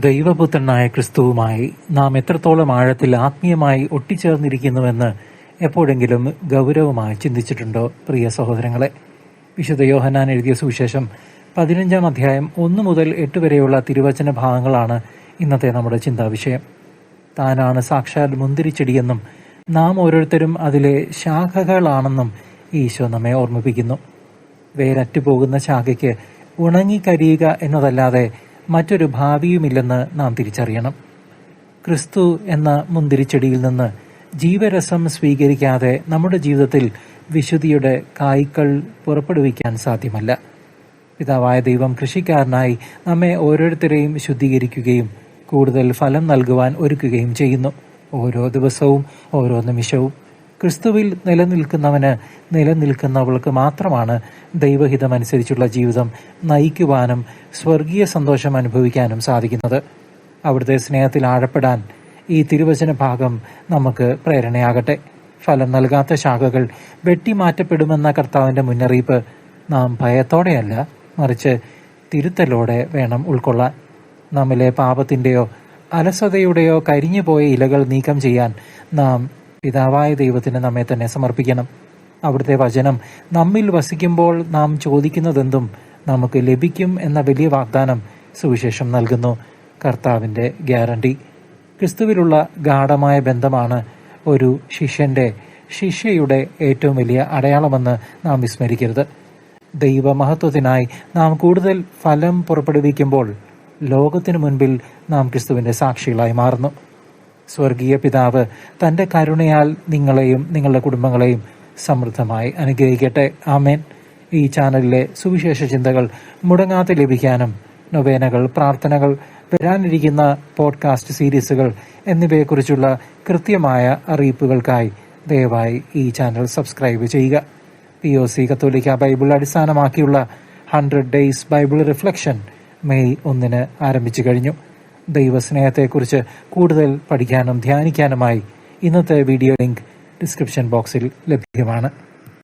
ദൈവപുത്രനായ ക്രിസ്തുവുമായി നാം എത്രത്തോളം ആഴത്തിൽ ആത്മീയമായി ഒട്ടിച്ചേർന്നിരിക്കുന്നുവെന്ന് എപ്പോഴെങ്കിലും ഗൗരവമായി ചിന്തിച്ചിട്ടുണ്ടോ പ്രിയ സഹോദരങ്ങളെ? വിശുദ്ധ യോഹന്നാൻ എഴുതിയ സുവിശേഷം 15-ാം അധ്യായം 1 മുതൽ 8 വരെയുള്ള തിരുവചന ഭാഗങ്ങളാണ് ഇന്നത്തെ നമ്മുടെ ചിന്താവിഷയം. താനാണ് സാക്ഷാൽ മുന്തിരിച്ചെടിയെന്നും നാം ഓരോരുത്തരും അതിലെ ശാഖകളാണെന്നും ഈശോ നമ്മെ ഓർമ്മിപ്പിക്കുന്നു. വേരറ്റുപോകുന്ന ശാഖയ്ക്ക് ഉണങ്ങിക്കരിയുക എന്നതല്ലാതെ മറ്റൊരു ഭാവിയുമില്ലെന്ന് നാം തിരിച്ചറിയണം. ക്രിസ്തു എന്ന മുന്തിരിച്ചെടിയിൽ നിന്ന് ജീവരസം സ്വീകരിക്കാതെ നമ്മുടെ ജീവിതത്തിൽ വിശുദ്ധിയുടെ കായ്ക്കൾ പുറപ്പെടുവിക്കാൻ സാധ്യമല്ല. പിതാവായ ദൈവം കൃഷിക്കാരനായി നമ്മെ ഓരോരുത്തരെയും ശുദ്ധീകരിക്കുകയും കൂടുതൽ ഫലം നൽകുവാൻ ഒരുക്കുകയും ചെയ്യുന്നു. ഓരോ ദിവസവും, ഓരോ നിമിഷവും ക്രിസ്തുവിൽ നിലനിൽക്കുന്നവന്, നിലനിൽക്കുന്നവൾക്ക് മാത്രമാണ് ദൈവഹിതമനുസരിച്ചുള്ള ജീവിതം നയിക്കുവാനും സ്വർഗീയ സന്തോഷം അനുഭവിക്കാനും സാധിക്കുന്നത്. അവിടുത്തെ സ്നേഹത്തിൽ ആഴപ്പെടാൻ ഈ തിരുവചന ഭാഗം നമുക്ക് പ്രേരണയാകട്ടെ. ഫലം നൽകാത്ത ശാഖകൾ വെട്ടിമാറ്റപ്പെടുമെന്ന കർത്താവിന്റെ മുന്നറിയിപ്പ് നാം ഭയത്തോടെയല്ല, മറിച്ച് തിരുത്തലോടെ വേണം ഉൾക്കൊള്ളാൻ. നമ്മിലെ പാപത്തിന്റെയോ അലസതയുടെയോ കരിഞ്ഞുപോയ ഇലകൾ നീക്കം ചെയ്യാൻ നാം പിതാവായ ദൈവത്തിന് നമ്മെ തന്നെ സമർപ്പിക്കണം. അവിടുത്തെ വചനം നമ്മിൽ വസിക്കുമ്പോൾ നാം ചോദിക്കുന്നതെന്തും നമുക്ക് ലഭിക്കും എന്ന വലിയ വാഗ്ദാനം സുവിശേഷം നൽകുന്നു. കർത്താവിന്റെ ഗ്യാരണ്ടി. ക്രിസ്തുവിലുള്ള ഗാഢമായ ബന്ധമാണ് ഒരു ശിഷ്യയുടെ ഏറ്റവും വലിയ അടയാളമെന്ന് നാം വിസ്മരിക്കരുത്. ദൈവമഹത്വത്തിനായി നാം കൂടുതൽ ഫലം പുറപ്പെടുവിക്കുമ്പോൾ ലോകത്തിനു മുൻപിൽ നാം ക്രിസ്തുവിന്റെ സാക്ഷികളായി മാറുന്നു. സ്വർഗീയ പിതാവ് തന്റെ കരുണയാൽ നിങ്ങളെയും നിങ്ങളുടെ കുടുംബങ്ങളെയും സമൃദ്ധമായി അനുഗ്രഹിക്കട്ടെ. ആമേൻ. ഈ ചാനലിലെ സുവിശേഷ ചിന്തകൾ മുടങ്ങാതെ ലഭിക്കാനും നൊവേനകൾ, പ്രാർത്ഥനകൾ, വരാനിരിക്കുന്ന പോഡ്കാസ്റ്റ് സീരീസുകൾ എന്നിവയെക്കുറിച്ചുള്ള കൃത്യമായ അറിയിപ്പുകൾക്കായി ദയവായി ഈ ചാനൽ സബ്സ്ക്രൈബ് ചെയ്യുക. POC കത്തോലിക്ക ബൈബിൾ അടിസ്ഥാനമാക്കിയുള്ള 100 Days ബൈബിൾ റിഫ്ലക്ഷൻ മെയ് 1 ആരംഭിച്ചു കഴിഞ്ഞു. ദൈവസ്നേഹത്തെക്കുറിച്ച് കൂടുതൽ പഠിക്കാനും ധ്യാനിക്കാനുമായി ഇന്നത്തെ വീഡിയോ ലിങ്ക് ഡിസ്ക്രിപ്ഷൻ ബോക്സിൽ ലഭ്യമാണ്.